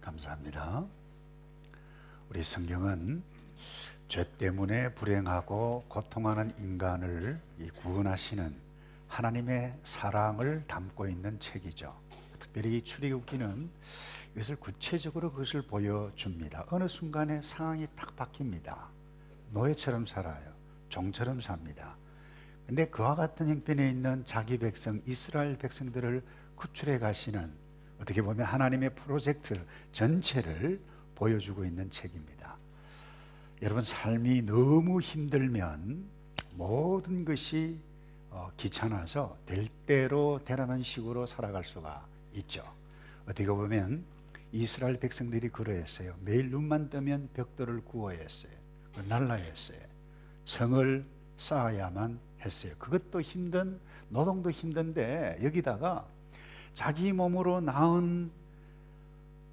감사합니다. 우리 성경은 죄 때문에 불행하고 고통하는 인간을 구원하시는 하나님의 사랑을 담고 있는 책이죠. 특별히 출애굽기는 이것을 구체적으로 그것을 보여줍니다. 어느 순간에 상황이 딱 바뀝니다. 노예처럼 살아요. 종처럼 삽니다. 근데 그와 같은 형편에 있는 자기 백성 이스라엘 백성들을 구출해 가시는, 어떻게 보면 하나님의 프로젝트 전체를 보여주고 있는 책입니다. 여러분, 삶이 너무 힘들면 모든 것이 귀찮아서 될 대로 되라는 식으로 살아갈 수가 있죠. 어떻게 보면 이스라엘 백성들이 그러했어요. 매일 눈만 뜨면 벽돌을 구워야 했어요. 날라야 했어요. 성을 쌓아야만 했어요. 그것도 힘든, 노동도 힘든데 여기다가 자기 몸으로 낳은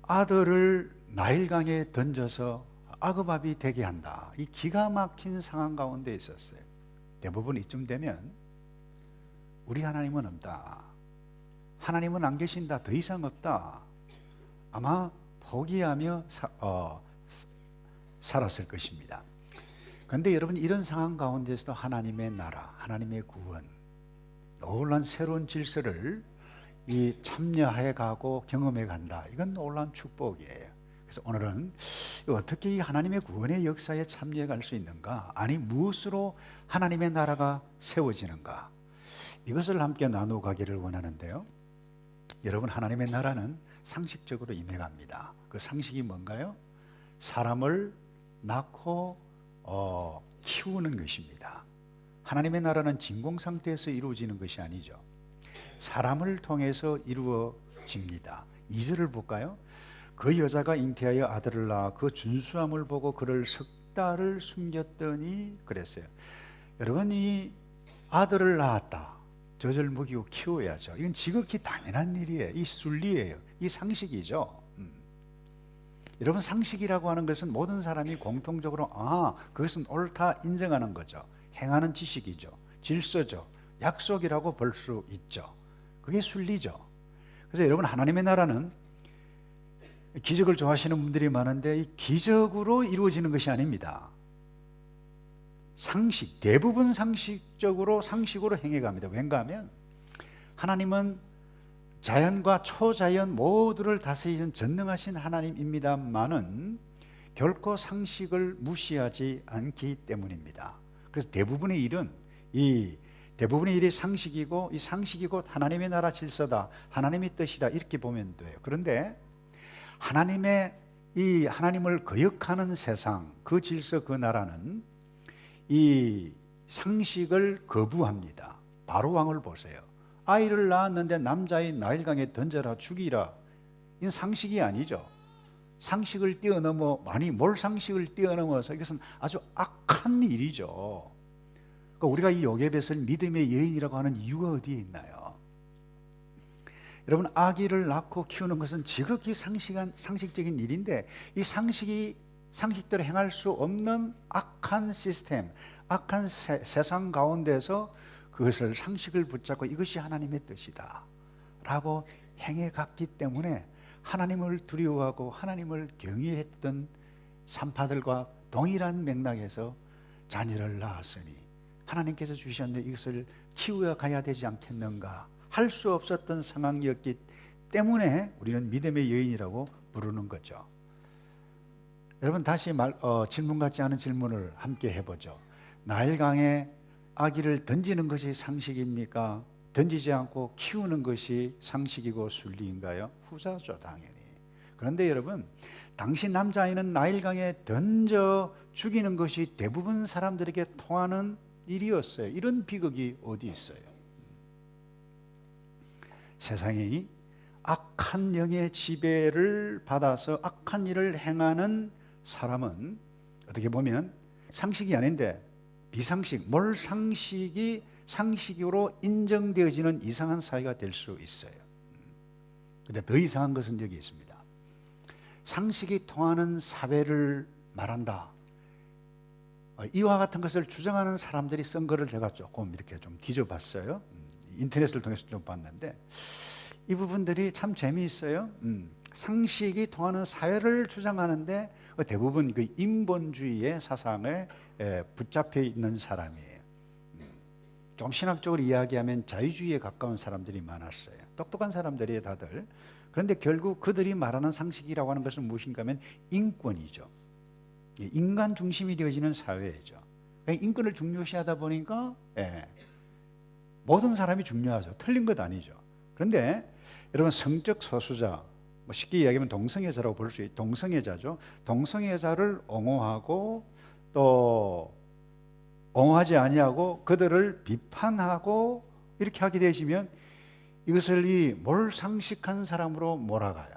아들을 나일강에 던져서 아급압이 되게 한다. 이 기가 막힌 상황 가운데 있었어요. 대부분 이쯤 되면 우리 하나님은 없다, 하나님은 안 계신다, 더 이상 없다, 아마 포기하며 살았을 것입니다. 그런데 여러분, 이런 상황 가운데서도 하나님의 나라, 하나님의 구원, 놀라운 새로운 질서를 참여해 가고 경험해 간다. 이건 놀라운 축복이에요. 그래서 오늘은 어떻게 이 하나님의 구원의 역사에 참여해 갈 수 있는가, 아니 무엇으로 하나님의 나라가 세워지는가, 이것을 함께 나누어 가기를 원하는데요. 여러분, 하나님의 나라는 상식적으로 임해갑니다. 그 상식이 뭔가요? 사람을 낳고 키우는 것입니다. 하나님의 나라는 진공 상태에서 이루어지는 것이 아니죠. 사람을 통해서 이루어집니다. 2절을 볼까요? 그 여자가 잉태하여 아들을 낳아 그 준수함을 보고 그를 석 달을 숨겼더니 그랬어요. 여러분, 이 아들을 낳았다, 젖을 먹이고 키워야죠. 이건 지극히 당연한 일이에요. 이 순리예요. 이 상식이죠. 여러분, 상식이라고 하는 것은 모든 사람이 공통적으로 그것은 옳다 인정하는 거죠. 행하는 지식이죠. 질서죠. 약속이라고 볼 수 있죠. 그게 순리죠. 그래서 여러분, 하나님의 나라는 기적을 좋아하시는 분들이 많은데 이 기적으로 이루어지는 것이 아닙니다. 상식, 대부분 상식으로 행해갑니다. 왠가 하면 하나님은 자연과 초자연 모두를 다스리는 전능하신 하나님입니다만은 결코 상식을 무시하지 않기 때문입니다. 그래서 대부분의 일이 상식이고, 이 상식이 곧 하나님의 나라 질서다, 하나님의 뜻이다, 이렇게 보면 돼요. 그런데 하나님을 거역하는 세상, 그 질서, 그 나라는 이 상식을 거부합니다. 바로 왕을 보세요. 아이를 낳았는데 남자인 나일강에 던져라, 죽이라. 이건 상식이 아니죠. 상식을 뛰어넘어, 상식을 뛰어넘어서 이것은 아주 악한 일이죠. 그러니까 우리가 이 요게벳을 믿음의 여인이라고 하는 이유가 어디에 있나요? 여러분, 아기를 낳고 키우는 것은 지극히 상식적인 일인데 이 상식대로 행할 수 없는 악한 시스템, 악한 세상 가운데서 그것을 상식을 붙잡고 이것이 하나님의 뜻이다 라고 행해갔기 때문에 하나님을 두려워하고 하나님을 경외했던 산파들과 동일한 맥락에서 자녀를 낳았으니 하나님께서 주셨는데 이것을 키우어 가야 되지 않겠는가 할 수 없었던 상황이었기 때문에 우리는 믿음의 여인이라고 부르는 거죠. 여러분, 다시 질문 같지 않은 질문을 함께 해보죠. 나일강에 아기를 던지는 것이 상식입니까? 던지지 않고 키우는 것이 상식이고 순리인가요? 후자죠, 당연히. 그런데 여러분, 당시 남자아이는 나일강에 던져 죽이는 것이 대부분 사람들에게 통하는 일이었어요. 이런 비극이 어디 있어요? 세상이 악한 영의 지배를 받아서 악한 일을 행하는 사람은 어떻게 보면 상식이 아닌데 비상식, 상식이 상식으로 인정되어지는 이상한 사회가 될 수 있어요. 그런데 더 이상한 것은 여기 있습니다. 상식이 통하는 사회를 말한다. 이와 같은 것을 주장하는 사람들이 쓴 거를 제가 조금 이렇게 좀 뒤져봤어요. 인터넷을 통해서 좀 봤는데 이 부분들이 참 재미있어요. 상식이 통하는 사회를 주장하는데 대부분 그 인본주의의 사상에 붙잡혀 있는 사람이에요. 좀 신학적으로 이야기하면 자유주의에 가까운 사람들이 많았어요. 똑똑한 사람들이에요, 다들. 그런데 결국 그들이 말하는 상식이라고 하는 것은 무엇인가 하면 인권이죠. 인간 중심이 되어지는 사회죠. 인권을 중요시하다 보니까 모든 사람이 중요하죠. 틀린 것 아니죠. 그런데 여러분, 성적 소수자, 쉽게 이야기하면 동성애자라고 볼 수 있죠. 동성애자죠. 동성애자를 옹호하고 또 옹호하지 아니하고 그들을 비판하고 이렇게 하게 되시면 이것을 이 몰상식한 사람으로 몰아가요.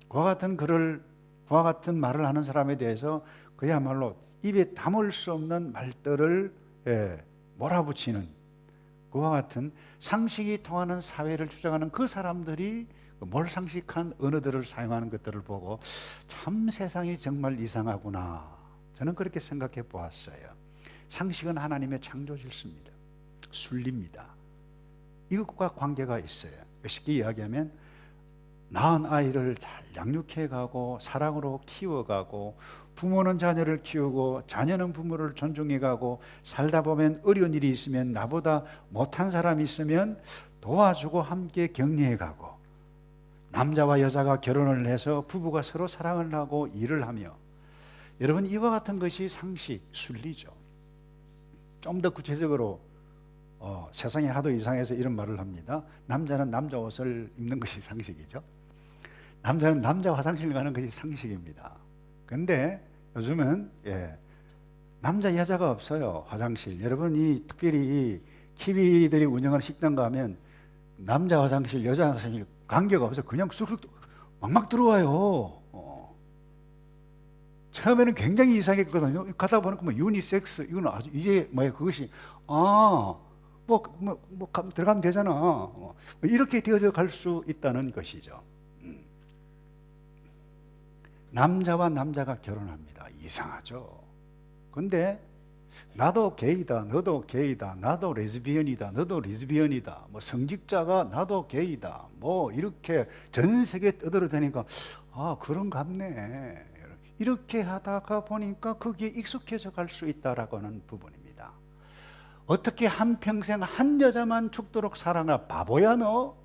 그와 같은 말을 하는 사람에 대해서 그야말로 입에 담을 수 없는 말들을 몰아붙이는, 그와 같은 상식이 통하는 사회를 주장하는 그 사람들이 몰상식한 언어들을 사용하는 것들을 보고 참 세상이 정말 이상하구나, 저는 그렇게 생각해 보았어요. 상식은 하나님의 창조 질서입니다. 순리입니다. 이것과 관계가 있어요. 쉽게 이야기하면 낳은 아이를 잘 양육해가고 사랑으로 키워가고, 부모는 자녀를 키우고 자녀는 부모를 존중해가고, 살다 보면 어려운 일이 있으면 나보다 못한 사람이 있으면 도와주고 함께 격려해가고, 남자와 여자가 결혼을 해서 부부가 서로 사랑을 하고 일을 하며, 여러분, 이와 같은 것이 상식, 순리죠. 좀 더 구체적으로 세상이 하도 이상해서 이런 말을 합니다. 남자는 남자 옷을 입는 것이 상식이죠. 남자는 남자 화장실 가는 것이 상식입니다. 근데 요즘은 남자 여자가 없어요, 화장실. 여러분이 특별히 키위들이 운영하는 식당 가면 남자 화장실 여자 화장실 관계가 없어요. 그냥 쑥쑥 막막 들어와요. 처음에는 굉장히 이상했거든요. 가다 보니까 뭐 유니섹스, 이건 아주 이제 뭐야, 그것이 들어가면 되잖아. 이렇게 되어져 갈 수 있다는 것이죠. 남자와 남자가 결혼합니다. 이상하죠. 근데 나도 게이다, 너도 게이다, 나도 레즈비언이다, 너도 레즈비언이다, 뭐 성직자가 나도 게이다, 뭐 이렇게 전 세계에 떠들어대니까 그런갑네. 이렇게 하다가 보니까 거기에 익숙해져 갈 수 있다라고 하는 부분입니다. 어떻게 한평생 한 여자만 죽도록 사랑하, 바보야 너?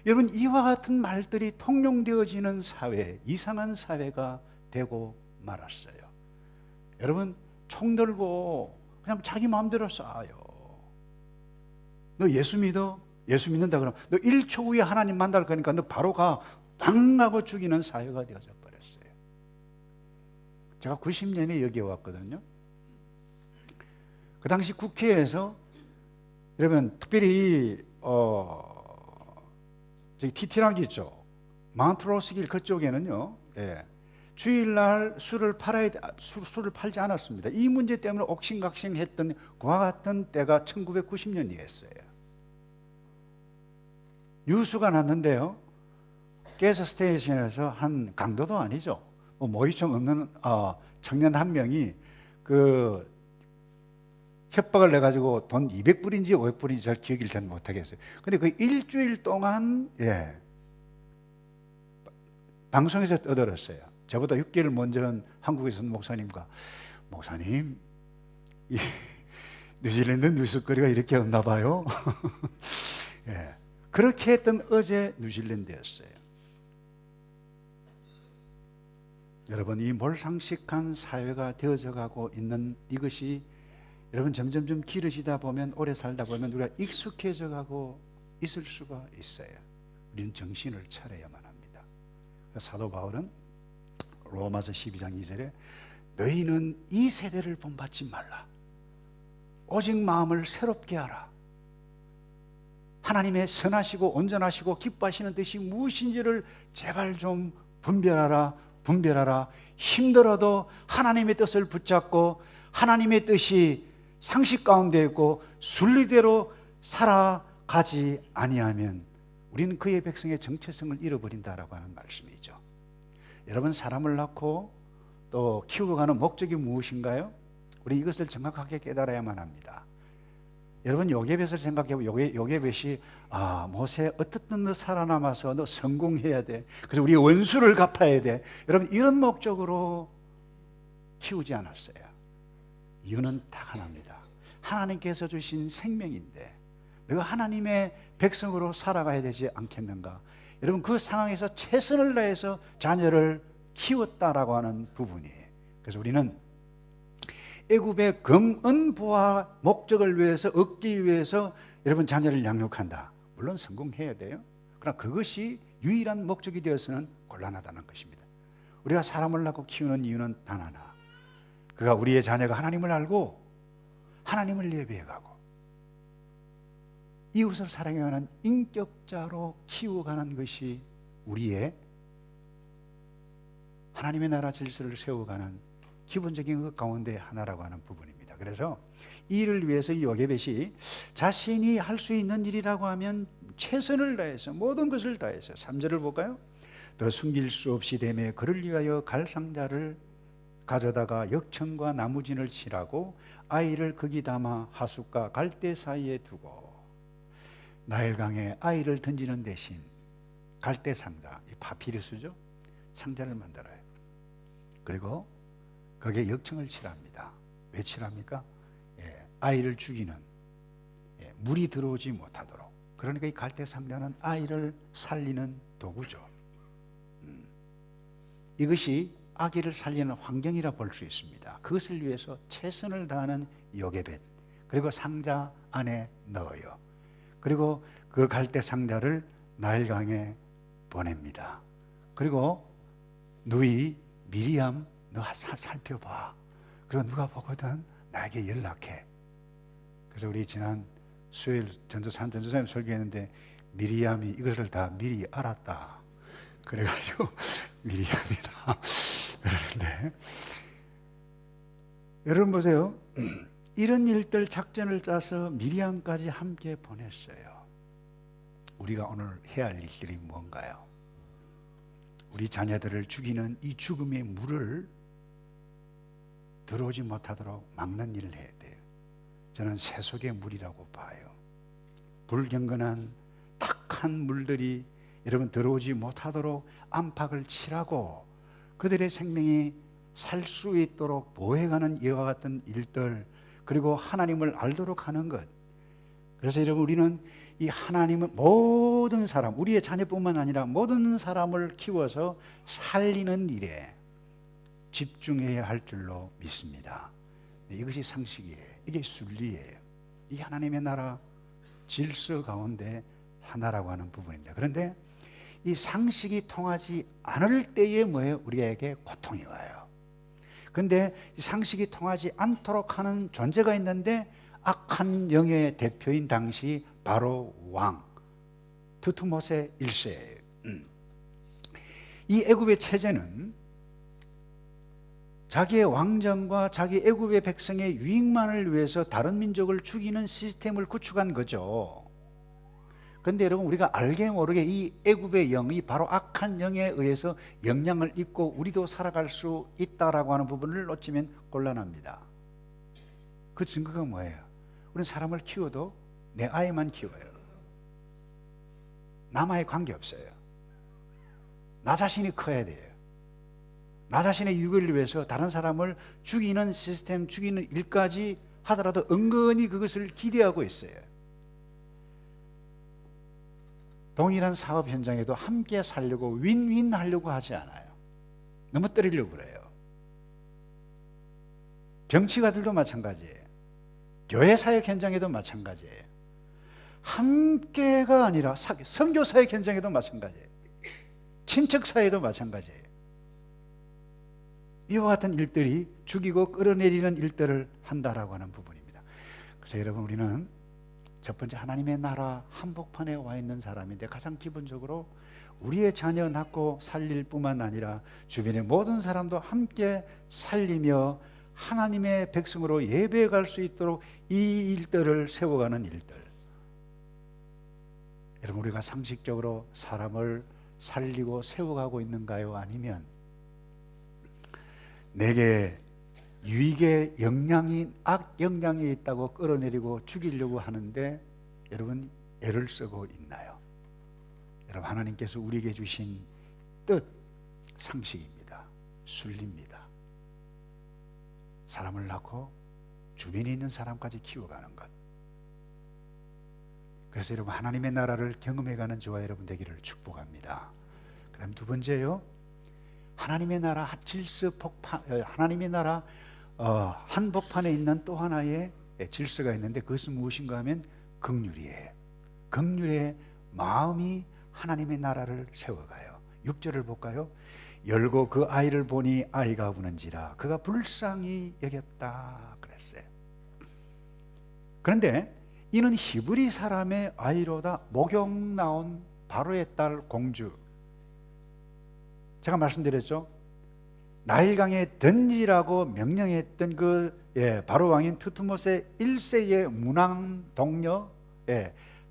여러분, 이와 같은 말들이 통용되어지는 사회, 이상한 사회가 되고 말았어요. 여러분, 총 들고 그냥 자기 마음대로 쏴요. 너 예수 믿어? 예수 믿는다 그러면 너 1초 후에 하나님 만날 거니까 너 바로 가, 빵 하고 죽이는 사회가 되어져 버렸어요. 제가 90년에 여기에 왔거든요. 그 당시 국회에서, 여러분, 특별히 저기 티티랑기 있죠, 마운트로스길 그쪽에는요, 주일날 술을 팔지 않았습니다. 이 문제 때문에 옥신각신했던 그와 같은 때가 1990년이었어요. 뉴스가 났는데요, 가스 스테이션에서 한 강도도 아니죠, 모의증 없는 청년 한 명이 그 협박을 내가지고 돈 200불인지 500불인지 잘 기억을 잘 못하겠어요. 근데 그 일주일 동안 방송에서 떠들었어요. 저보다 6개월 먼저 한 한국에서 목사님과, 목사님, 이 뉴질랜드 뉴스거리가 이렇게 없나 봐요. 그렇게 했던 어제 뉴질랜드였어요. 여러분, 이 몰상식한 사회가 되어져 가고 있는 이것이, 여러분, 점점점 길어지다 보면, 오래 살다 보면 우리가 익숙해져 가고 있을 수가 있어요. 우리는 정신을 차려야만 합니다. 사도 바울은 로마서 12장 2절에 너희는 이 세대를 본받지 말라. 오직 마음을 새롭게 하라. 하나님의 선하시고 온전하시고 기뻐하시는 뜻이 무엇인지를 제발 좀 분별하라. 힘들어도 하나님의 뜻을 붙잡고 하나님의 뜻이 상식 가운데 있고 순리대로 살아가지 아니하면 우리는 그의 백성의 정체성을 잃어버린다라고 하는 말씀이죠. 여러분, 사람을 낳고 또 키우고 가는 목적이 무엇인가요? 우리 이것을 정확하게 깨달아야만 합니다. 여러분 요게벳을 생각해보면 요게벳이 모세 어떻든 너 살아남아서 너 성공해야 돼. 그래서 우리 원수를 갚아야 돼. 여러분 이런 목적으로 키우지 않았어요. 이유는 딱 하나입니다. 하나님께서 주신 생명인데 내가 하나님의 백성으로 살아가야 되지 않겠는가? 여러분 그 상황에서 최선을 다해서 자녀를 키웠다라고 하는 부분이에요. 그래서 우리는 애굽의 금은보화 목적을 위해서 얻기 위해서 여러분 자녀를 양육한다. 물론 성공해야 돼요. 그러나 그것이 유일한 목적이 되어서는 곤란하다는 것입니다. 우리가 사람을 낳고 키우는 이유는 단 하나, 그가 우리의 자녀가 하나님을 알고 하나님을 예배해가고 이웃을 사랑해가는 인격자로 키워가는 것이 우리의 하나님의 나라 질서를 세워가는 기본적인 것 가운데 하나라고 하는 부분입니다. 그래서 이 일을 위해서 이 요게벳이 자신이 할 수 있는 일이라고 하면 최선을 다해서 모든 것을 다해서 3절을 볼까요? 더 숨길 수 없이 되매 그를 위하여 갈상자를 가져다가 역청과 나무진을 칠하고 아이를 거기 담아 하숫과 갈대 사이에 두고 나일강에 아이를 던지는 대신 갈대 상자, 이 파피루스죠, 상자를 만들어요. 그리고 거기에 역청을 칠합니다. 왜 칠합니까? 아이를 죽이는, 물이 들어오지 못하도록. 그러니까 이 갈대 상자는 아이를 살리는 도구죠. 이것이 아기를 살리는 환경이라 볼 수 있습니다. 그것을 위해서 최선을 다하는 요게벳, 그리고 상자 안에 넣어요. 그리고 그 갈대 상자를 나일강에 보냅니다. 그리고 누이 미리암, 너 살펴봐. 그리고 누가 보거든 나에게 연락해. 그래서 우리 지난 수요일 전도사님 설교했는데 미리암이 이것을 다 미리 알았다. 그래가지고 미리암이다. 그러는데 여러분 보세요. 이런 일들 작전을 짜서 미리암까지 함께 보냈어요. 우리가 오늘 해야 할 일들이 뭔가요? 우리 자녀들을 죽이는 이 죽음의 물을 들어오지 못하도록 막는 일을 해야 돼요. 저는 세속의 물이라고 봐요. 불경건한 탁한 물들이 여러분 들어오지 못하도록 안팎을 칠하고 그들의 생명이 살 수 있도록 보호해가는 이와 같은 일들, 그리고 하나님을 알도록 하는 것. 그래서 여러분 우리는 이 하나님은 모든 사람, 우리의 자녀뿐만 아니라 모든 사람을 키워서 살리는 일에 집중해야 할 줄로 믿습니다. 이것이 상식이에요. 이게 순리예요. 이 하나님의 나라 질서 가운데 하나라고 하는 부분입니다. 그런데 이 상식이 통하지 않을 때에 뭐예요? 우리에게 고통이 와요. 그런데 이 상식이 통하지 않도록 하는 존재가 있는데 악한 영의 대표인 당시 바로 왕 두트모세 1세예요. 이 애굽의 체제는 자기의 왕정과 자기 애굽의 백성의 유익만을 위해서 다른 민족을 죽이는 시스템을 구축한 거죠. 그런데 여러분 우리가 알게 모르게 이 애굽의 영이 바로 악한 영에 의해서 영향을 입고 우리도 살아갈 수 있다라고 하는 부분을 놓치면 곤란합니다. 그 증거가 뭐예요? 우리는 사람을 키워도 내 아이만 키워요. 남아의 관계없어요. 나 자신이 커야 돼요. 나 자신의 유익을 위해서 다른 사람을 죽이는 시스템, 죽이는 일까지 하더라도 은근히 그것을 기대하고 있어요. 동일한 사업 현장에도 함께 살려고 윈윈 하려고 하지 않아요. 넘어뜨리려고 그래요. 정치가들도 마찬가지예요. 교회 사역 현장에도 마찬가지예요. 함께가 아니라 선교 사역 현장에도 마찬가지예요. 친척 사이도 마찬가지예요. 이와 같은 일들이 죽이고 끌어내리는 일들을 한다라고 하는 부분입니다. 그래서 여러분 우리는 첫 번째 하나님의 나라 한복판에 와 있는 사람인데 가장 기본적으로 우리의 자녀 낳고 살릴 뿐만 아니라 주변의 모든 사람도 함께 살리며 하나님의 백성으로 예배해 갈 수 있도록 이 일들을 세워가는 일들. 여러분 우리가 상식적으로 사람을 살리고 세워가고 있는가요? 아니면 내게 유익의 영향이 악 영향이 있다고 끌어내리고 죽이려고 하는데 여러분 애를 쓰고 있나요? 여러분 하나님께서 우리에게 주신 뜻 상식입니다. 순리입니다. 사람을 낳고 주변에 있는 사람까지 키워가는 것. 그래서 여러분 하나님의 나라를 경험해가는 저와 여러분 되기를 축복합니다. 그 다음 두 번째요, 하나님의 나라 하나님의 나라 한복판에 있는 또 하나의 질서가 있는데 그것은 무엇인가 하면 긍휼이에요. 긍휼의 마음이 하나님의 나라를 세워가요. 6절을 볼까요? 열고 그 아이를 보니 아이가 우는지라 그가 불쌍히 여겼다 그랬어요. 그런데 이는 히브리 사람의 아이로다. 목욕 나온 바로의 딸 공주. 제가 말씀드렸죠, 나일강에 던지라고 명령했던 바로 왕인 투트모스의 1세의 문왕 동료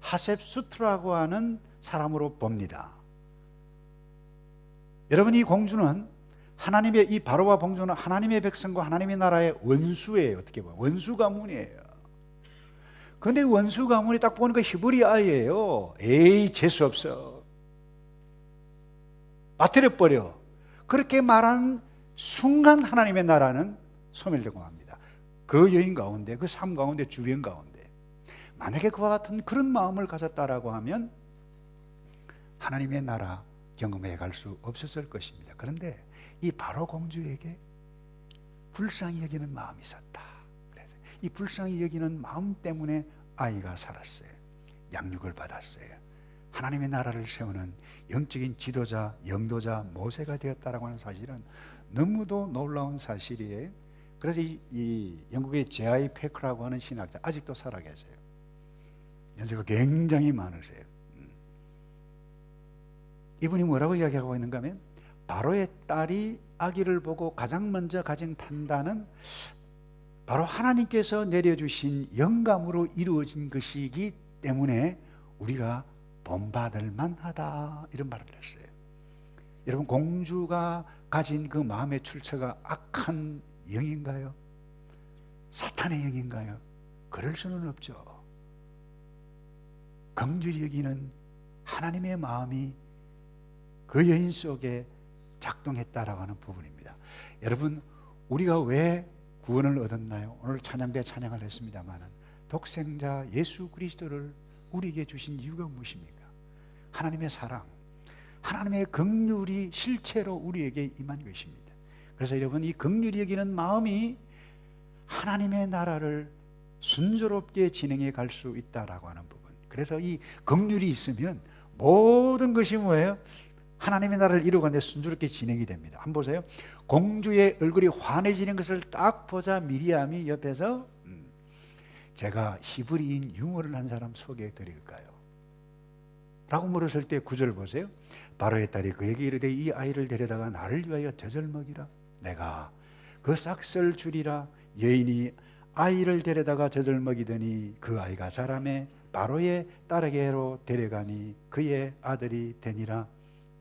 하셉수트라고 하는 사람으로 봅니다. 여러분, 이 공주는 하나님의, 이 바로와 공주는 하나님의 백성과 하나님의 나라의 원수예요. 어떻게 보면 원수 가문이에요. 그런데 원수 가문이 딱 보니까 히브리 아이예요. 에이 재수없어, 빠뜨려버려. 그렇게 말한 순간 하나님의 나라는 소멸되고 맙니다. 그 여인 가운데, 그 삶 가운데, 주변 가운데 만약에 그와 같은 그런 마음을 가졌다라고 하면 하나님의 나라 경험해 갈 수 없었을 것입니다. 그런데 이 바로 공주에게 불쌍히 여기는 마음이 있었다. 그래서 이 불쌍히 여기는 마음 때문에 아이가 살았어요. 양육을 받았어요. 하나님의 나라를 세우는 영적인 지도자, 영도자, 모세가 되었다라고 하는 사실은 너무도 놀라운 사실이에요. 그래서 이 영국의 제아이 패크라고 하는 신학자, 아직도 살아계세요. 연세가 굉장히 많으세요. 이분이 뭐라고 이야기하고 있는가 하면, 바로의 딸이 아기를 보고 가장 먼저 가진 판단은 바로 하나님께서 내려주신 영감으로 이루어진 것이기 때문에 우리가 본받을 만하다, 이런 말을 했어요. 여러분, 공주가 가진 그 마음의 출처가 악한 영인가요? 사탄의 영인가요? 그럴 수는 없죠. 긍휼히 여기는 하나님의 마음이 그 여인 속에 작동했다라고 하는 부분입니다. 여러분, 우리가 왜 구원을 얻었나요? 오늘 찬양대 찬양을 했습니다마는 독생자 예수 그리스도를 우리에게 주신 이유가 무엇입니까? 하나님의 사랑, 하나님의 긍휼이 실체로 우리에게 임한 것입니다. 그래서 여러분, 이 긍휼히 여기는 마음이 하나님의 나라를 순조롭게 진행해 갈 수 있다라고 하는 부분. 그래서 이 긍휼이 있으면 모든 것이 뭐예요? 하나님의 나라를 이루어가는데 순조롭게 진행이 됩니다. 한번 보세요. 공주의 얼굴이 환해지는 것을 딱 보자 미리암이 옆에서 제가 히브리인 유머를 한 사람 소개해 드릴까요? 라고 물었을 때 9절 보세요. 바로의 딸이 그에게 이르되 이 아이를 데려다가 나를 위하여 젖을 먹이라. 내가 그 싹쓸 주리라. 여인이 아이를 데려다가 젖을 먹이더니 그 아이가 자라매 바로의 딸에게로 데려가니 그의 아들이 되니라.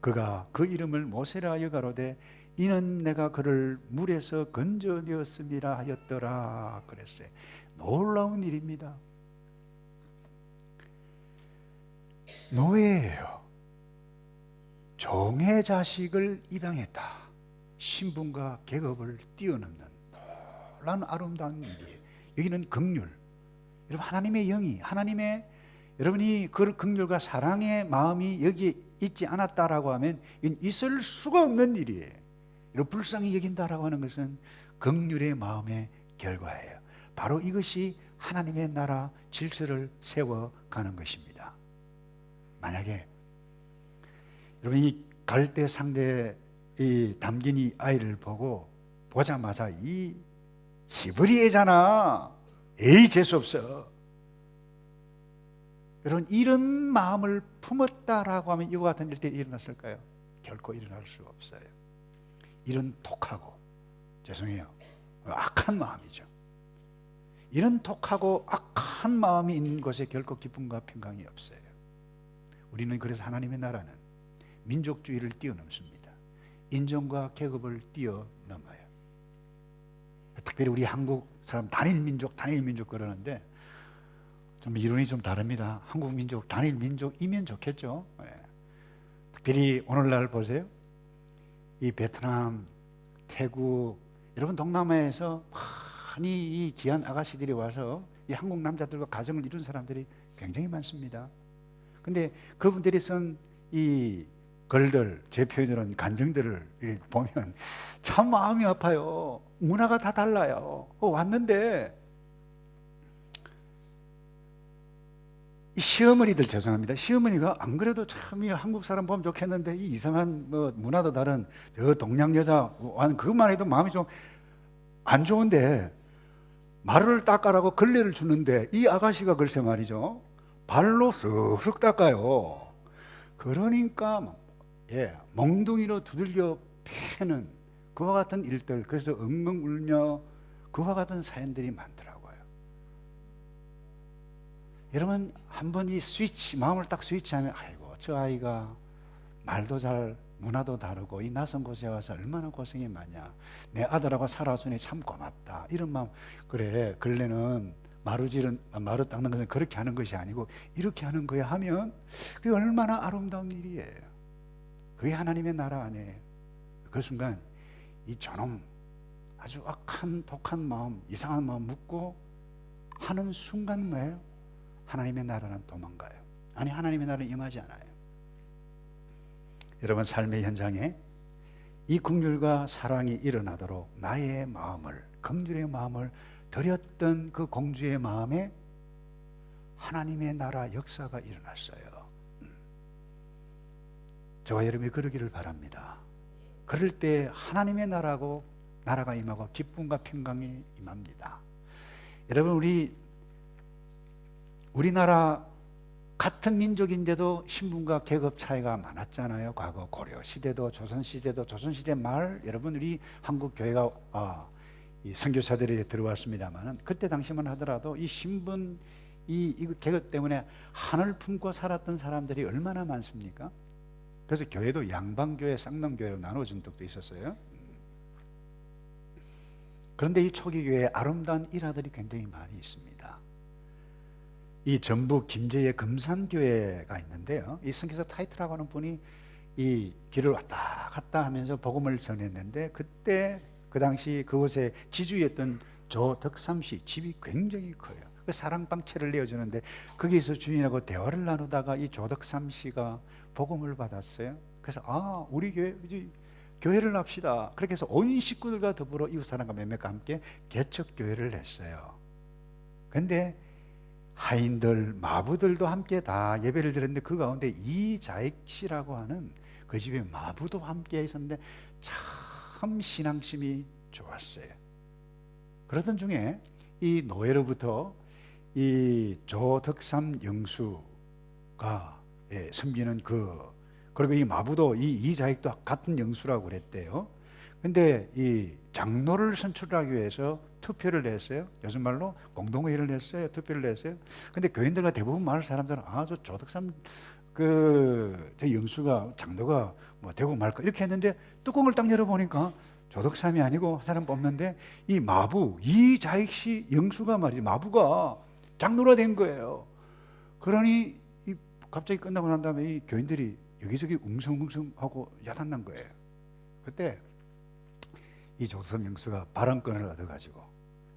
그가 그 이름을 모세라 하여 가로되 이는 내가 그를 물에서 건져내었음이라 하였더라 그랬어요. 놀라운 일입니다. 노예예요. 종의 자식을 입양했다. 신분과 계급을 뛰어넘는 놀라운 아름다운 일이에요. 여기는 긍휼. 여러분, 하나님의 영이, 하나님의, 여러분이 그 긍휼과 사랑의 마음이 여기 있지 않았다라고 하면 이건 있을 수가 없는 일이에요. 여러분, 불쌍히 여긴다라고 하는 것은 긍휼의 마음의 결과예요. 바로 이것이 하나님의 나라 질서를 세워가는 것입니다. 만약에 여러분, 이 갈대 상대에 담긴 이 아이를 보자마자 이 히브리 애잖아, 에이 재수없어, 여러분, 이런 마음을 품었다라고 하면 이와 같은 일들이 일어났을까요? 결코 일어날 수 없어요. 이런 독하고, 죄송해요, 악한 마음이죠. 이런 독하고 악한 마음이 있는 곳에 결코 기쁨과 평강이 없어요. 우리는 그래서 하나님의 나라는 민족주의를 뛰어넘습니다. 인종과 계급을 뛰어넘어요. 특별히 우리 한국 사람 단일 민족 그러는데 좀 이론이 좀 다릅니다. 한국 민족 단일 민족이면 좋겠죠. 예. 특별히 오늘날 보세요. 이 베트남, 태국, 여러분 동남아에서 많이 이 귀한 아가씨들이 와서 이 한국 남자들과 가정을 이룬 사람들이 굉장히 많습니다. 근데 그분들이 쓴 이 글들, 제 표현으로는 간증들을 보면 참 마음이 아파요. 문화가 다 달라요. 왔는데 이 시어머니들, 죄송합니다. 시어머니가 안 그래도 참 이 한국 사람 보면 좋겠는데 이 이상한 뭐 문화도 다른 저 동양 여자 그것만 해도 마음이 좀 안 좋은데 말을 닦아라고 걸레를 주는데 이 아가씨가 글쎄 말이죠. 발로 쓱쓱 닦아요. 그러니까 멍둥이로 두들겨 패는 그와 같은 일들, 그래서 엉엉 울며 그와 같은 사연들이 많더라고요. 여러분 한번 이 스위치, 마음을 딱 스위치하면 아이고 저 아이가 말도 잘, 문화도 다르고 이 낯선 곳에 와서 얼마나 고생이 많냐, 내 아들하고 살아주니 참 고맙다, 이런 마음. 그래, 근래는 마루 닦는 것은 그렇게 하는 것이 아니고 이렇게 하는 거야 하면 그게 얼마나 아름다운 일이에요. 그게 하나님의 나라 안에. 그 순간 이 저놈 아주 악한 독한 마음, 이상한 마음 묻고 하는 순간 뭐예요? 하나님의 나라는 도망가요. 아니, 하나님의 나라는 임하지 않아요. 여러분 삶의 현장에 이 긍휼과 사랑이 일어나도록 나의 마음을, 긍휼의 마음을 드렸던 그 공주의 마음에 하나님의 나라 역사가 일어났어요. 저와 여러분이 그러기를 바랍니다. 그럴 때 하나님의 나라가 임하고 기쁨과 평강이 임합니다. 여러분 우리나라 같은 민족인데도 신분과 계급 차이가 많았잖아요. 과거 고려 시대도 조선 시대 말 여러분 우리 한국 교회가 이 선교사들이 들어왔습니다만은 그때 당시만 하더라도 이 신분 이 계급 때문에 한을 품고 살았던 사람들이 얼마나 많습니까? 그래서 교회도 양방교회, 쌍방교회로 나눠진 적도 있었어요. 그런데 이 초기 교회에 아름다운 일화들이 굉장히 많이 있습니다. 이 전북 김제의 금산교회가 있는데요. 이 선교사 타이트라고 하는 분이 이 길을 왔다 갔다 하면서 복음을 전했는데 그때 그 당시 그곳에 지주였던 조덕삼씨 집이 굉장히 커요. 그 사랑방채를 내어주는데 거기에서 주인하고 대화를 나누다가 이 조덕삼씨가 복음을 받았어요. 그래서 우리 교회를 합시다. 그렇게 해서 온 식구들과 더불어 이웃사람과 몇몇과 함께 개척교회를 했어요. 근데 하인들, 마부들도 함께 다 예배를 드렸는데 그 가운데 이자익씨라고 하는 그 집에 마부도 함께 있었는데 참 신앙심이 좋았어요. 그러던 중에 이 노예로부터 이 조덕삼 영수가 섬기는 그리고 이 마부도 이자익도 같은 영수라고 그랬대요. 근데 이 장로를 선출하기 위해서 투표를 냈어요. 요즘 말로 공동회의를 냈어요. 투표를 냈어요. 근데 교인들과 대부분 많은 사람들은 저 조덕삼 저 영수가 장로가 뭐 되고 말까 이렇게 했는데 뚜껑을 딱 열어보니까 조덕삼이 아니고 사람 뽑는데 이 마부 이자익씨 영수가 말이지 마부가 장로가 된 거예요. 그러니 갑자기 끝나고 난 다음에 이 교인들이 여기저기 웅성웅성하고 야단난 거예요. 그때 이 조덕삼 영수가 발언권을 얻어가지고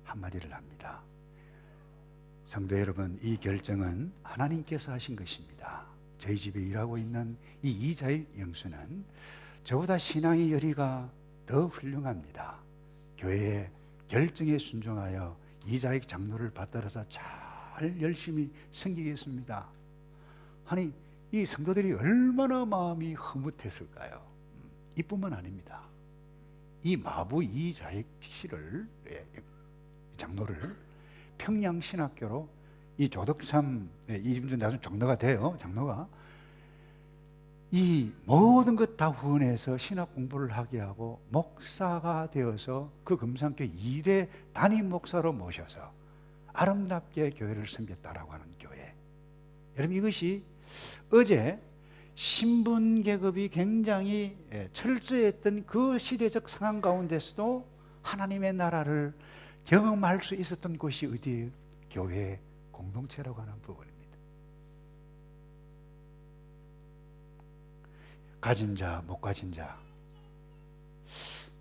한마디를 합니다. 성도 여러분, 이 결정은 하나님께서 하신 것입니다. 저희 집에 일하고 있는 이 이자익 영수는 저보다 신앙의 열의가 더 훌륭합니다. 교회의 결정에 순종하여 이자익 장로를 받들어서 잘 열심히 섬기겠습니다. 아니, 이 성도들이 얼마나 마음이 흐뭇했을까요? 이뿐만 아닙니다. 이 마부 이자익 씨를, 장로를 평양신학교로 이 조덕삼 이분들 나중에 장로가 돼요. 장로가 이 모든 것 다 후원해서 신학 공부를 하게 하고 목사가 되어서 그 금산교회 2대 담임 목사로 모셔서 아름답게 교회를 섬겼다라고 하는 교회. 여러분, 이것이 어제 신분 계급이 굉장히 철저했던 그 시대적 상황 가운데서도 하나님의 나라를 경험할 수 있었던 곳이 어디예요? 교회 공동체라고 하는 부분입니다. 가진 자, 못 가진 자,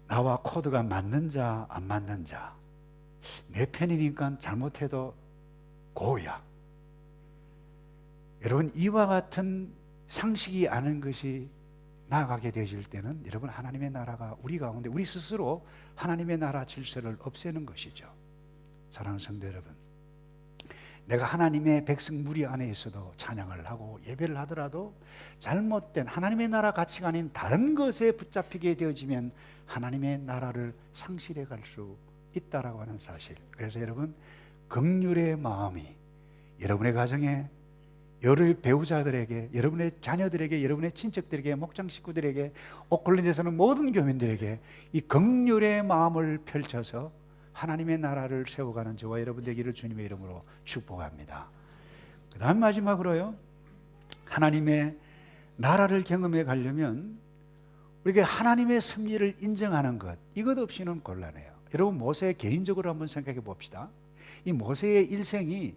나와 코드가 맞는 자, 안 맞는 자, 내 편이니까 잘못해도 고야. 여러분, 이와 같은 상식이 아는 것이 나아가게 되실 때는 여러분, 하나님의 나라가 우리 가운데, 우리 스스로 하나님의 나라 질서를 없애는 것이죠. 사랑하는 성도 여러분, 내가 하나님의 백성 무리 안에 있어도 찬양을 하고 예배를 하더라도 잘못된 하나님의 나라 가치가 아닌 다른 것에 붙잡히게 되어지면 하나님의 나라를 상실해 갈 수 있다라고 하는 사실. 그래서 여러분, 긍휼의 마음이 여러분의 가정에, 여러 배우자들에게, 여러분의 자녀들에게, 여러분의 친척들에게, 목장 식구들에게, 오클랜드에서는 모든 교민들에게 이 긍휼의 마음을 펼쳐서 하나님의 나라를 세워가는 저와 여러분 되기를 주님의 이름으로 축복합니다. 그 다음 마지막으로요, 하나님의 나라를 경험해 가려면 우리가 하나님의 섭리를 인정하는 것, 이것 없이는 곤란해요. 여러분, 모세 개인적으로 한번 생각해 봅시다. 이 모세의 일생이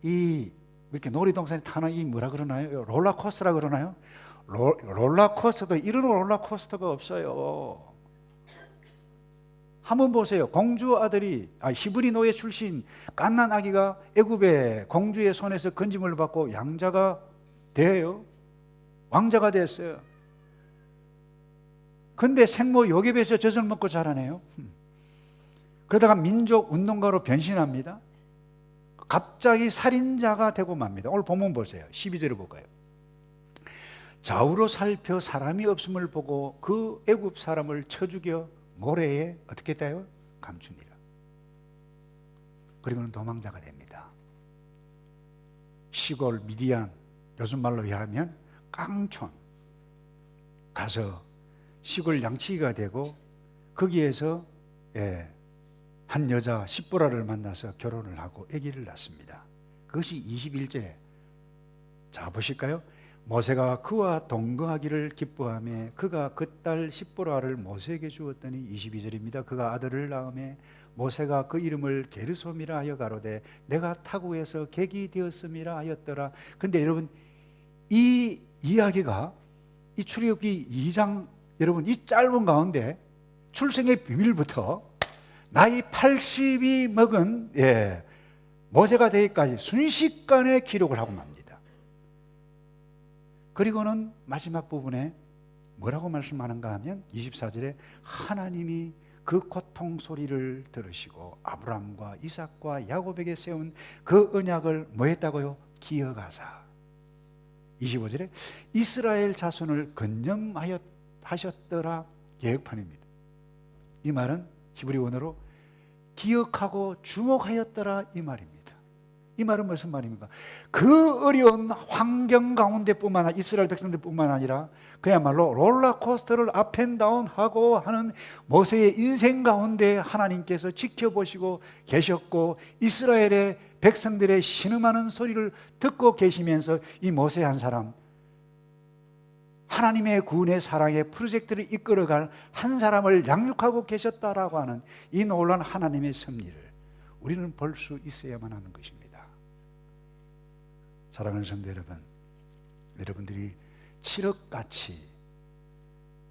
이렇게 놀이동산에 타는 이 뭐라 그러나요? 롤러코스터라 그러나요? 롤러코스터도 이런 롤러코스터가 없어요. 한번 보세요. 공주 아들이 히브리 노예 출신 갓난 아기가 애굽의 공주의 손에서 건짐을 받고 양자가 돼요. 왕자가 됐어요. 근데 생모 요셉에서 젖을 먹고 자라네요. 그러다가 민족 운동가로 변신합니다. 갑자기 살인자가 되고 맙니다. 오늘 본문 보세요. 12절을 볼까요? 좌우로 살펴 사람이 없음을 보고 그 애굽 사람을 쳐 죽여 모래에 어떻게 했다요? 감추니라. 그리고는 도망자가 됩니다. 시골 미디안, 요즘 말로 하면 깡촌 가서 시골 양치기가 되고 거기에서 한 여자 십보라를 만나서 결혼을 하고 아기를 낳습니다. 그것이 21절에 자 보실까요? 모세가 그와 동거하기를 기뻐하며 그가 그 딸 십보라를 모세에게 주었더니 22절입니다. 그가 아들을 낳음에 모세가 그 이름을 게르솜이라 하여 가로되 내가 타국에서 객이 되었음이라 하였더라. 그런데 여러분, 이 이야기가 이 출애굽기 2장, 여러분 이 짧은 가운데 출생의 비밀부터 나이 80이 먹은 모세가 되기까지 순식간에 기록을 하고 맙니다. 그리고는 마지막 부분에 뭐라고 말씀하는가 하면 24절에 하나님이 그 고통 소리를 들으시고 아브라함과 이삭과 야곱에게 세운 그 언약을 뭐 했다고요? 기억하사. 25절에 이스라엘 자손을 건념하셨더라. 개혁판입니다. 이 말은 히브리 원어로 기억하고 주목하였더라 이 말입니다. 이 말은 무슨 말입니까? 그 어려운 환경 가운데뿐만 아니라 이스라엘 백성들뿐만 아니라 그야말로 롤러코스터를 업앤다운 하고 하는 모세의 인생 가운데 하나님께서 지켜보시고 계셨고 이스라엘의 백성들의 신음하는 소리를 듣고 계시면서 이 모세 한 사람, 하나님의 구원의 사랑의 프로젝트를 이끌어갈 한 사람을 양육하고 계셨다라고 하는 이 놀라운 하나님의 섭리를 우리는 볼 수 있어야만 하는 것입니다. 사랑하는 성도 여러분, 여러분들이 7억같이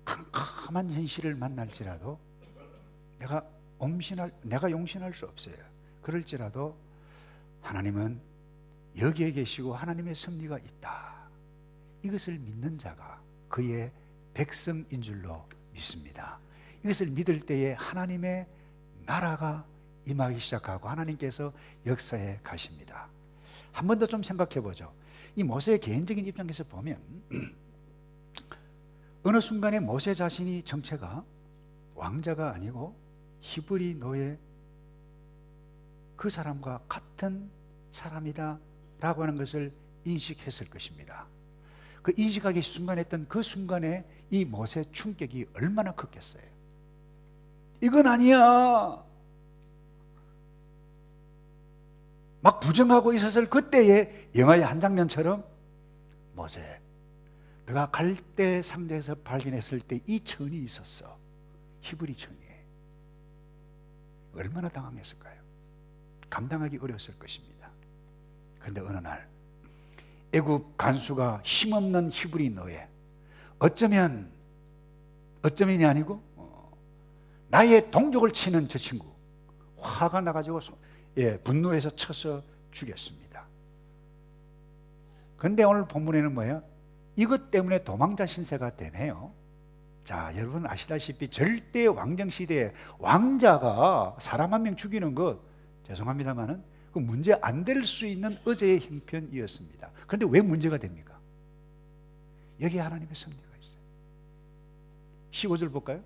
캄캄한 현실을 만날지라도 내가 용신할 수 없어요. 그럴지라도 하나님은 여기에 계시고 하나님의 섭리가 있다. 이것을 믿는 자가 그의 백성인 줄로 믿습니다. 이것을 믿을 때에 하나님의 나라가 임하기 시작하고 하나님께서 역사에 가십니다. 한 번 더 좀 생각해 보죠. 이 모세의 개인적인 입장에서 보면 어느 순간에 모세 자신이 정체가 왕자가 아니고 히브리 노예 그 사람과 같은 사람이다 라고 하는 것을 인식했을 것입니다. 그 인식하기 순간했던 그 순간에 이 모세 충격이 얼마나 컸겠어요. 이건 아니야 막 부정하고 있었을 그때의 영화의 한 장면처럼 모세, 내가 갈대 상대에서 발견했을 때 이 천이 있었어. 히브리 천이. 얼마나 당황했을까요? 감당하기 어려웠을 것입니다. 그런데 어느 날 애굽 간수가 힘없는 히브리 노예, 어쩌면이 아니고 나의 동족을 치는 저 친구, 화가 나가지고 분노해서 쳐서 죽였습니다. 그런데 오늘 본문에는 뭐예요? 이것 때문에 도망자 신세가 되네요. 자, 여러분 아시다시피 절대 왕정 시대에 왕자가 사람 한 명 죽이는 것, 죄송합니다만은 그 문제 안 될 수 있는 어제의 형편이었습니다. 그런데 왜 문제가 됩니까? 여기에 하나님의 섭리가 있어요. 15절 볼까요?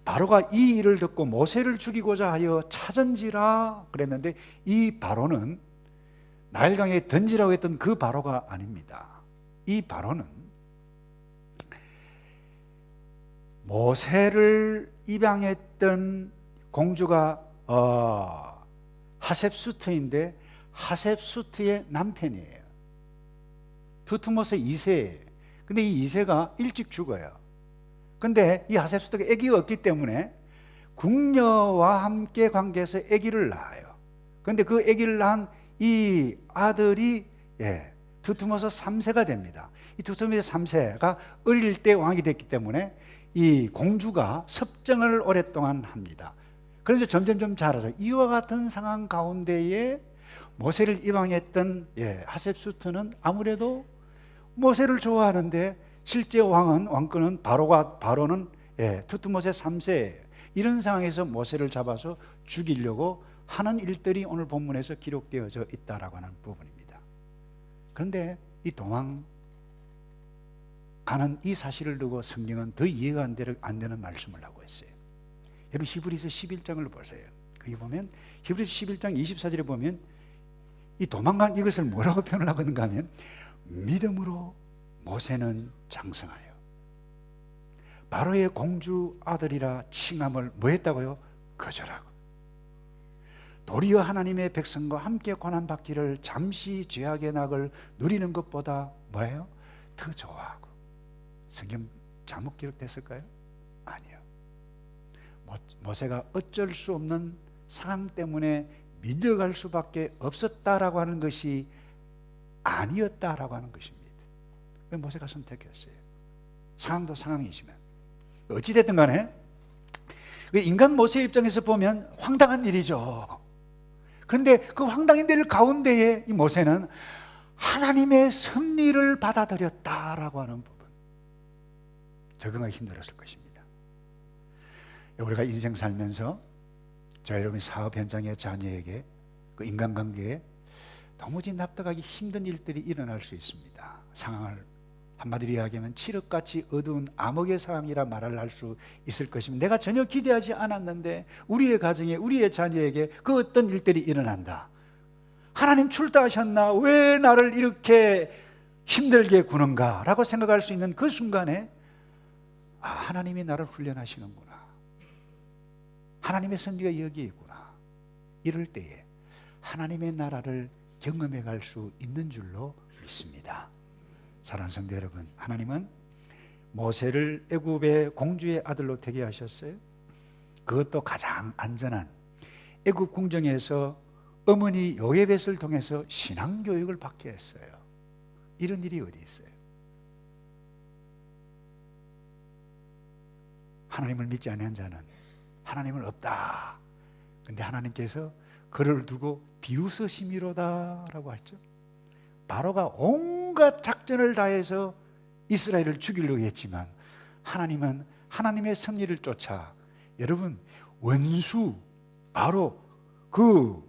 바로가 이 일을 듣고 모세를 죽이고자 하여 찾은지라 그랬는데, 이 바로는 나일강에 던지라고 했던 그 바로가 아닙니다. 이 바로는 모세를 입양했던 공주가 하셉수트인데 하셉수트의 남편이에요. 두트모스 2세. 근데 이 2세가 일찍 죽어요. 근데 이 하셉수트가 아기가 없기 때문에 궁녀와 함께 관계해서 아기를 낳아요. 근데 그 아기를 낳은 이 아들이 두트모스 3세가 됩니다. 이 두트모스 3세가 어릴 때 왕이 됐기 때문에 이 공주가 섭정을 오랫동안 합니다. 그래서 점점 자라서 이와 같은 상황 가운데에 모세를 입양했던 하셉수트는 아무래도 모세를 좋아하는데, 실제 왕권은 바로는 두트모스 3세예요. 이런 상황에서 모세를 잡아서 죽이려고 하는 일들이 오늘 본문에서 기록되어져 있다라고 하는 부분입니다. 그런데 이 도망가는 이 사실을 두고 성경은 더 이해가 안 되는 말씀을 하고 있어요. 여러분 히브리서 11장을 보세요. 거기 보면 히브리서 11장 24절에 보면 이 도망간 이것을 뭐라고 표현을 하는가 하면, 믿음으로 모세는 장성하여 바로의 공주 아들이라 칭함을 뭐 했다고요? 거절하고 도리어 하나님의 백성과 함께 고난받기를 잠시 죄악의 낙을 누리는 것보다 뭐예요? 더 좋아하고. 성경 잘못 기록됐을까요? 아니요. 모세가 어쩔 수 없는 상황 때문에 밀려갈 수밖에 없었다라고 하는 것이 아니었다라고 하는 것입니다. 왜 모세가 선택했어요? 상황도 상황이지만 어찌됐든 간에 인간 모세의 입장에서 보면 황당한 일이죠. 그런데 그 황당한 일 가운데에 이 모세는 하나님의 섭리를 받아들였다라고 하는 부분, 적응하기 힘들었을 것입니다. 우리가 인생 살면서 저 여러분이 사업 현장의 자녀에게 그 인간관계에 도무지 납득하기 힘든 일들이 일어날 수 있습니다. 상황을 한마디로 이야기하면 칠흑같이 어두운 암흑의 상황이라 말을 할 수 있을 것입니다. 내가 전혀 기대하지 않았는데 우리의 가정에, 우리의 자녀에게 그 어떤 일들이 일어난다. 하나님 출타하셨나? 왜 나를 이렇게 힘들게 구는가? 라고 생각할 수 있는 그 순간에 하나님이 나를 훈련하시는구나, 하나님의 섭리가 여기에 있구나. 이럴 때에 하나님의 나라를 경험해 갈 수 있는 줄로 믿습니다. 사랑하는 성도 여러분, 하나님은 모세를 애굽의 공주의 아들로 되게 하셨어요. 그것도 가장 안전한 애굽 궁정에서 어머니 요예벳을 통해서 신앙교육을 받게 했어요. 이런 일이 어디 있어요? 하나님을 믿지 않는 자는 하나님은 없다. 근데 하나님께서 그를 두고 비웃으심이로다 라고 했죠. 바로가 온갖 작전을 다해서 이스라엘을 죽이려고 했지만 하나님은 하나님의 섭리를 쫓아, 여러분 원수 바로 그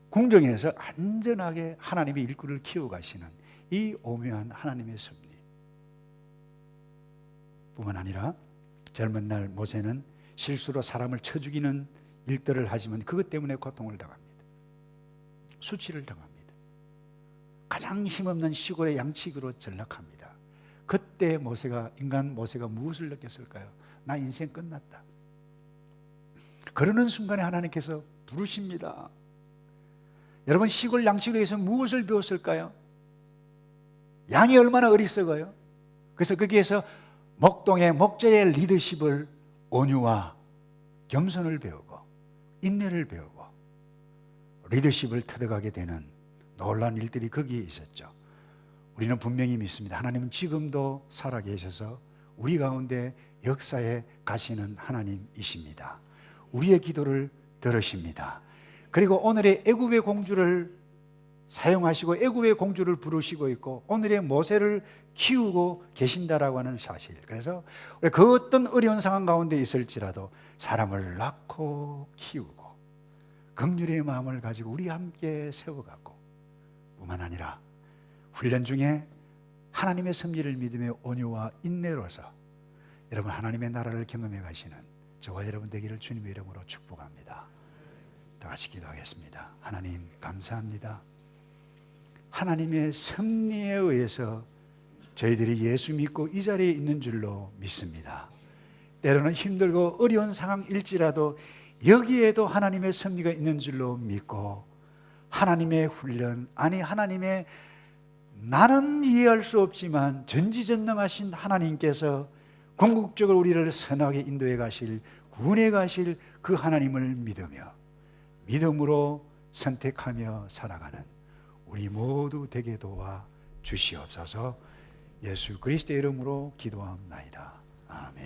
궁정에서 안전하게 하나님의 일꾼을 키워가시는 이 오묘한 하나님의 섭리 뿐만 아니라, 젊은 날 모세는 실수로 사람을 쳐 죽이는 일들을 하지만 그것 때문에 고통을 당합니다. 수치를 당합니다. 가장 힘없는 시골의 양치기로 전락합니다. 그때 인간 모세가 무엇을 느꼈을까요? 나 인생 끝났다. 그러는 순간에 하나님께서 부르십니다. 여러분 시골 양치기에서 무엇을 배웠을까요? 양이 얼마나 어리석어요. 그래서 거기에서 목동의 목자의 리더십을, 온유와 겸손을 배우고, 인내를 배우고 리더십을 터득하게 되는 놀라운 일들이 거기에 있었죠. 우리는 분명히 믿습니다. 하나님은 지금도 살아계셔서 우리 가운데 역사에 가시는 하나님이십니다. 우리의 기도를 들으십니다. 그리고 오늘의 애굽의 공주를 사용하시고 애굽의 공주를 부르시고 있고 오늘의 모세를 키우고 계신다라고 하는 사실. 그래서 그 어떤 어려운 상황 가운데 있을지라도 사람을 낳고 키우고 긍휼의 마음을 가지고 우리 함께 세워가고 뿐만 아니라 훈련 중에 하나님의 섭리를 믿으며 온유와 인내로서 여러분 하나님의 나라를 경험해 가시는 저와 여러분 되기를 주님의 이름으로 축복합니다. 다 같이 기도하겠습니다. 하나님 감사합니다. 하나님의 섭리에 의해서 저희들이 예수 믿고 이 자리에 있는 줄로 믿습니다. 때로는 힘들고 어려운 상황일지라도 여기에도 하나님의 섭리가 있는 줄로 믿고 하나님의 훈련, 아니 하나님의 나는 이해할 수 없지만 전지전능하신 하나님께서 궁극적으로 우리를 선하게 인도해 가실, 구원해 가실 그 하나님을 믿으며 믿음으로 선택하며 살아가는 우리 모두 되게 도와 주시옵소서. 예수 그리스도의 이름으로 기도합나이다. 아멘.